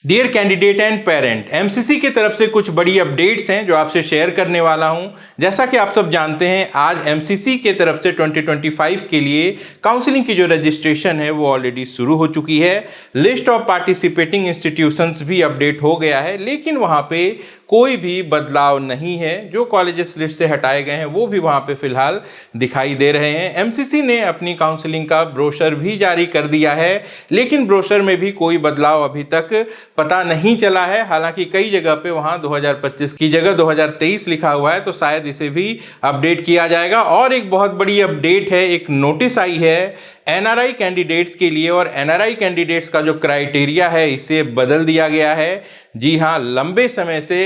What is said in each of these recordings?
Dear candidate and parent, MCC की तरफ से कुछ बड़ी अपडेट्स हैं जो आपसे शेयर करने वाला हूं। जैसा कि आप सब जानते हैं, आज एमसीसी के तरफ से 2025 के लिए काउंसलिंग की जो रजिस्ट्रेशन है वो ऑलरेडी शुरू हो चुकी है। लिस्ट ऑफ पार्टिसिपेटिंग इंस्टीट्यूशंस भी अपडेट हो गया है, लेकिन वहां पे कोई भी बदलाव नहीं है। जो कॉलेजेस लिस्ट से हटाए गए हैं वो भी वहां पे फिलहाल दिखाई दे रहे हैं। एमसीसी ने अपनी काउंसलिंग का ब्रोशर भी जारी कर दिया है, लेकिन ब्रोशर में भी कोई बदलाव अभी तक पता नहीं चला है। हालांकि कई जगह पे वहां 2025 की जगह 2023 लिखा हुआ है, तो शायद इसे भी अपडेट किया जाएगा। और एक बहुत बड़ी अपडेट है, एक नोटिस आई है एनआरआई कैंडिडेट्स के लिए, और एनआरआई कैंडिडेट्स का जो क्राइटेरिया है इसे बदल दिया गया है। जी हाँ, लंबे समय से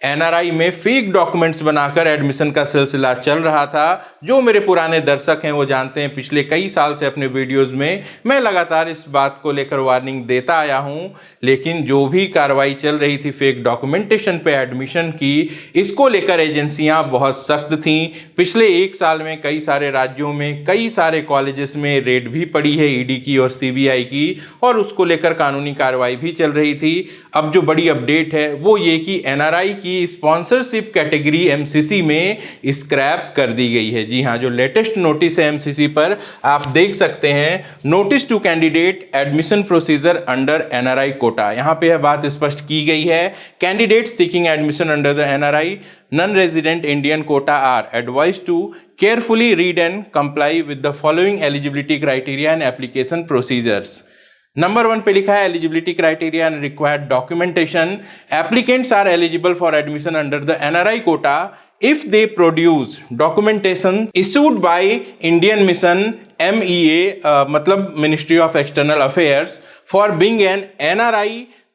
एनआरआई में फेक डॉक्यूमेंट्स बनाकर एडमिशन का सिलसिला चल रहा था। जो मेरे पुराने दर्शक हैं वो जानते हैं, पिछले कई साल से अपने वीडियोस में मैं लगातार इस बात को लेकर वार्निंग देता आया हूं, लेकिन जो भी कार्रवाई चल रही थी फेक डॉक्यूमेंटेशन पे एडमिशन की, इसको लेकर एजेंसियां बहुत सख्त थीं। पिछले एक साल में कई सारे राज्यों में कई सारे कॉलेजेस में रेड भी पड़ी है ईडी की और सीबीआई की, और उसको लेकर कानूनी कार्रवाई भी चल रही थी। अब जो बड़ी अपडेट है वो ये कि एनआरआई की स्पॉन्सरशिप कैटेगरी एमसीसी में स्क्रैप कर दी गई है। जी हाँ, जो लेटेस्ट नोटिस है एमसीसी पर आप देख सकते हैं, notice to candidate admission procedure under NRI quota. यहाँ पे यह बात स्पष्ट की गई है, candidate seeking admission under the NRI non-resident Indian quota are advised to carefully read and comply with the following eligibility criteria and application procedures. Number 1 पे लिखा है eligibility criteria and required documentation. Applicants are eligible for admission under the NRI quota if they produce documentation issued by Indian Mission MEA, मतलब Ministry of External Affairs, for being an NRI,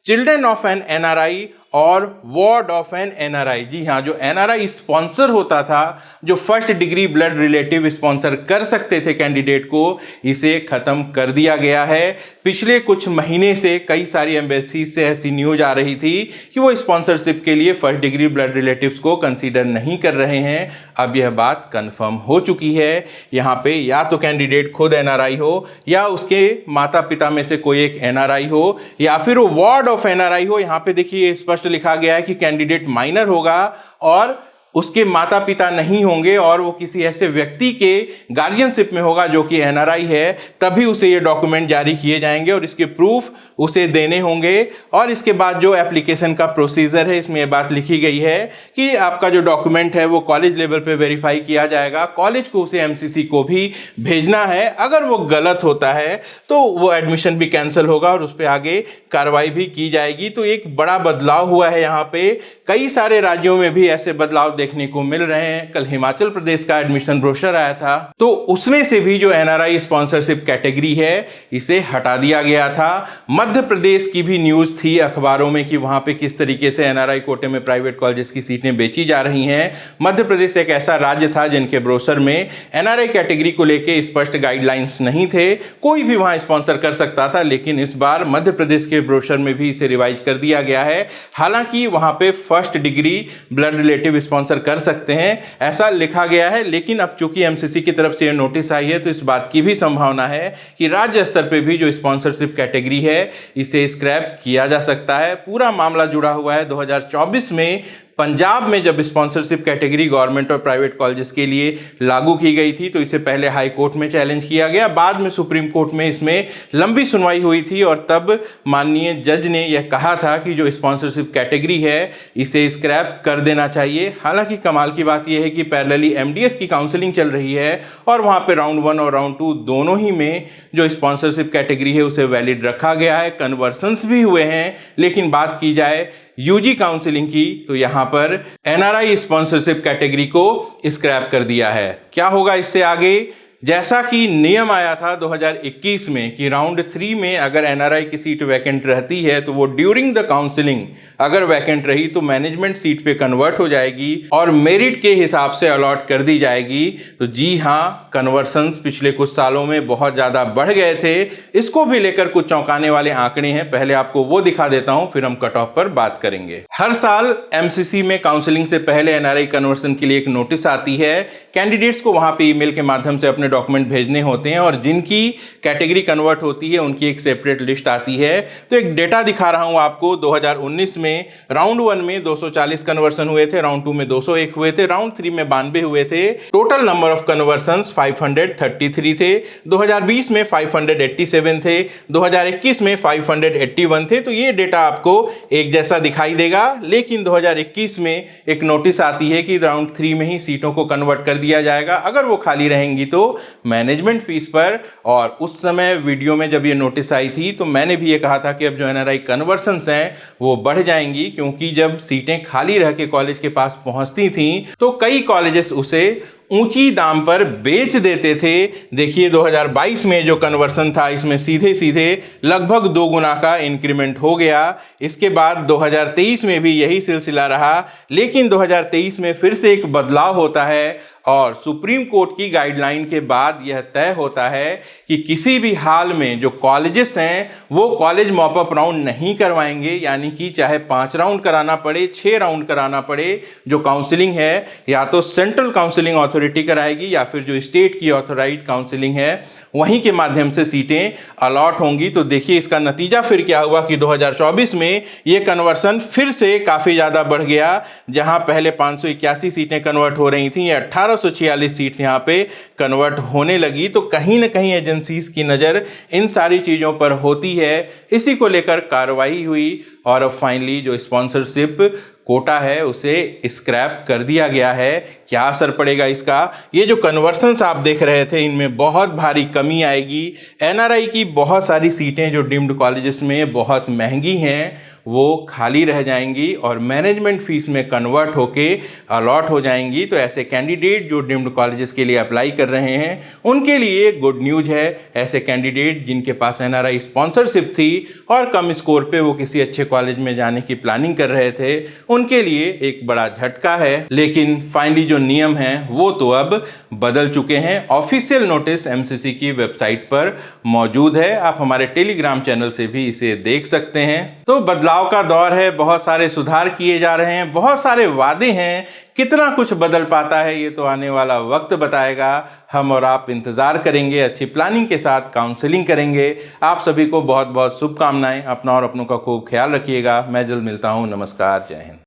children of an NRI और ward of N NRI. जी हाँ, जो NRI sponsor होता था, जो first degree blood relative sponsor कर सकते थे कैंडिडेट को, इसे खत्म कर दिया गया है। पिछले कुछ महीने से कई सारी एम्बेसी से ऐसी न्यूज आ रही थी कि वो स्पॉन्सरशिप के लिए फर्स्ट डिग्री ब्लड रिलेटिव्स को कंसीडर नहीं कर रहे हैं। अब यह बात कंफर्म हो चुकी है। यहाँ पे या तो कैंडिडेट खुद एनआरआई हो, या उसके माता पिता में से कोई एक एनआरआई हो, या फिर वो वार्ड ऑफ एनआरआई हो। यहाँ पे देखिए स्पष्ट लिखा गया है कि कैंडिडेट माइनर होगा और उसके माता पिता नहीं होंगे, और वो किसी ऐसे व्यक्ति के गार्डियनशिप में होगा जो कि एनआरआई है, तभी उसे ये डॉक्यूमेंट जारी किए जाएंगे और इसके प्रूफ उसे देने होंगे। और इसके बाद जो एप्लीकेशन का प्रोसीजर है, इसमें ये बात लिखी गई है कि आपका जो डॉक्यूमेंट है वो कॉलेज लेवल पे वेरीफाई किया जाएगा, कॉलेज को उसे एमसीसी को भी भेजना है। अगर वो गलत होता है तो वो एडमिशन भी कैंसिल होगा और उस पर आगे कार्रवाई भी की जाएगी। तो एक बड़ा बदलाव हुआ है यहाँ पे। कई सारे राज्यों में भी ऐसे बदलाव देखने को मिल रहे हैं। कल हिमाचल प्रदेश का एडमिशन ब्रोशर आया था, तो उसमें से भी जो एनआरआई स्पॉन्सरशिप कैटेगरी है इसे हटा दिया गया था। मध्य प्रदेश की भी न्यूज थी अखबारों में कि वहां पे किस तरीके से एनआरआई कोटे में प्राइवेट कॉलेजेस की सीटें बेची जा रही हैं। मध्य प्रदेश एक ऐसा राज्य था जिनके ब्रोशर में एनआरआई कैटेगरी को लेकर स्पष्ट गाइडलाइंस नहीं थे, कोई भी वहां स्पॉन्सर कर सकता था। लेकिन इस बार मध्य प्रदेश के ब्रोशर में भी इसे रिवाइज कर दिया गया है। हालांकि वहां पे first degree blood relative sponsor कर सकते हैं ऐसा लिखा गया है, लेकिन अब चूंकि एमसीसी की तरफ से यह नोटिस आई है तो इस बात की भी संभावना है कि राज्य स्तर पे भी जो स्पॉन्सरशिप कैटेगरी है इसे स्क्रैप किया जा सकता है। पूरा मामला जुड़ा हुआ है 2024 में पंजाब में जब स्पॉन्सरशिप कैटेगरी गवर्नमेंट और प्राइवेट कॉलेजेस के लिए लागू की गई थी, तो इसे पहले हाई कोर्ट में चैलेंज किया गया, बाद में सुप्रीम कोर्ट में इसमें लंबी सुनवाई हुई थी, और तब माननीय जज ने यह कहा था कि जो स्पॉन्सरशिप कैटेगरी है इसे स्क्रैप कर देना चाहिए। हालांकि कमाल की बात यह है कि पैरेलली एमडीएस की काउंसलिंग चल रही है, और वहां पे राउंड 1 और राउंड 2 दोनों ही में जो स्पॉन्सरशिप कैटेगरी है उसे वैलिड रखा गया है। कन्वर्सन्स भी हुए हैं। लेकिन बात की जाए यूजी काउंसलिंग की, तो यहां पर एनआरआई स्पॉन्सरशिप कैटेगरी को स्क्रैप कर दिया है। क्या होगा इससे आगे? जैसा कि नियम आया था 2021 में कि राउंड 3 में अगर एनआरआई की सीट वैकेंट रहती है तो वो ड्यूरिंग द काउंसलिंग अगर वैकेंट रही तो मैनेजमेंट सीट पे कन्वर्ट हो जाएगी और मेरिट के हिसाब से अलॉट कर दी जाएगी। तो जी हाँ, कन्वर्सन्स पिछले कुछ सालों में बहुत ज़्यादा बढ़ गए थे। इसको भी लेकर कुछ चौंकाने वाले आंकड़े हैं, पहले आपको वो दिखा देता हूं, फिर हम कट ऑफ पर बात करेंगे। हर साल एमसीसी में काउंसलिंग से पहले एनआरआई कन्वर्सन के लिए एक नोटिस आती है। कैंडिडेट्स को वहां पे ईमेल के माध्यम से अपने अपने डॉक्यूमेंट भेजने होते हैं और जिनकी कैटेगरी कन्वर्ट होती है उनकी एक सेपरेट लिस्ट आती है। तो एक डेटा दिखा रहा हूं आपको, 2019 में राउंड 1 में 240 कन्वर्सन हुए थे, राउंड 2 में 201 हुए थे, राउंड 3 में 92 हुए थे। टोटल नंबर ऑफ कन्वर्सन्स 533 थे। 2020 में 587 थे, 2021 में 581 थे। तो ये डेटा आपको एक जैसा दिखाई देगा, लेकिन 2021 में एक नोटिस आती है कि राउंड 3 में ही सीटों को कन्वर्ट कर दिया जाएगा। अगर वो खाली रहेंगी तो मैनेजमेंट फीस पर, और उस समय वीडियो में जब ये नोटिस आई थी तो मैंने भी ये कहा था कि अब जो एनआरआई कन्वर्सन्स हैं वो बढ़ जाएंगी, क्योंकि जब सीटें खाली रह के कॉलेज के पास पहुंचती थी तो कई कॉलेजेस उसे ऊंची दाम पर बेच देते थे। देखिए 2022 में जो कन्वर्सन था इसमें सीधे सीधे लगभग 2 गुना का इंक्रीमेंट हो गया। इसके बाद 2023 में भी यही सिलसिला रहा, लेकिन 2023 में फिर से एक बदलाव होता है और सुप्रीम कोर्ट की गाइडलाइन के बाद यह तय होता है कि किसी भी हाल में जो कॉलेजेस हैं वो कॉलेज मॉपअप राउंड नहीं करवाएंगे, यानी कि चाहे 5 राउंड कराना पड़े, 6 राउंड कराना पड़े, जो काउंसलिंग है या तो सेंट्रल काउंसलिंग अथॉरिटी कराएगी या फिर जो स्टेट की ऑथोराइज्ड काउंसलिंग है वहीं के माध्यम से सीटें अलॉट होंगी। तो देखिए इसका नतीजा फिर क्या हुआ कि 2024 में ये कन्वर्सन फिर से काफ़ी ज़्यादा बढ़ गया। जहां पहले 581 सीटें कन्वर्ट हो रही थी, 1846 सीट्स यहाँ पे कन्वर्ट होने लगी। तो कहीं ना कहीं एजेंसीज की नज़र इन सारी चीज़ों पर होती है। इसी को लेकर कार्रवाई हुई और अब फाइनली जो स्पॉन्सरशिप कोटा है उसे स्क्रैप कर दिया गया है। क्या असर पड़ेगा इसका? ये जो कन्वर्सन्स आप देख रहे थे इनमें बहुत भारी कमी आएगी। एनआरआई की बहुत सारी सीटें जो डीम्ड कॉलेजेस में बहुत महंगी हैं वो खाली रह जाएंगी और मैनेजमेंट फीस में कन्वर्ट होके अलॉट हो जाएंगी। तो ऐसे कैंडिडेट जो डीम्ड कॉलेजेस के लिए अप्लाई कर रहे हैं उनके लिए गुड न्यूज़ है। ऐसे कैंडिडेट जिनके पास एनआरआई स्पॉन्सरशिप थी और कम स्कोर पे वो किसी अच्छे कॉलेज में जाने की प्लानिंग कर रहे थे, उनके लिए एक बड़ा झटका है। लेकिन फाइनली जो नियम हैं वो तो अब बदल चुके हैं। ऑफिशियल नोटिस एमसीसी की वेबसाइट पर मौजूद है, आप हमारे टेलीग्राम चैनल से भी इसे देख सकते हैं। तो बदलाव का दौर है, बहुत सारे सुधार किए जा रहे हैं, बहुत सारे वादे हैं। कितना कुछ बदल पाता है ये तो आने वाला वक्त बताएगा। हम और आप इंतजार करेंगे, अच्छी प्लानिंग के साथ काउंसलिंग करेंगे। आप सभी को बहुत बहुत शुभकामनाएं। अपना और अपनों का खूब ख्याल रखिएगा। मैं जल्द मिलता हूं। नमस्कार, जय हिंद।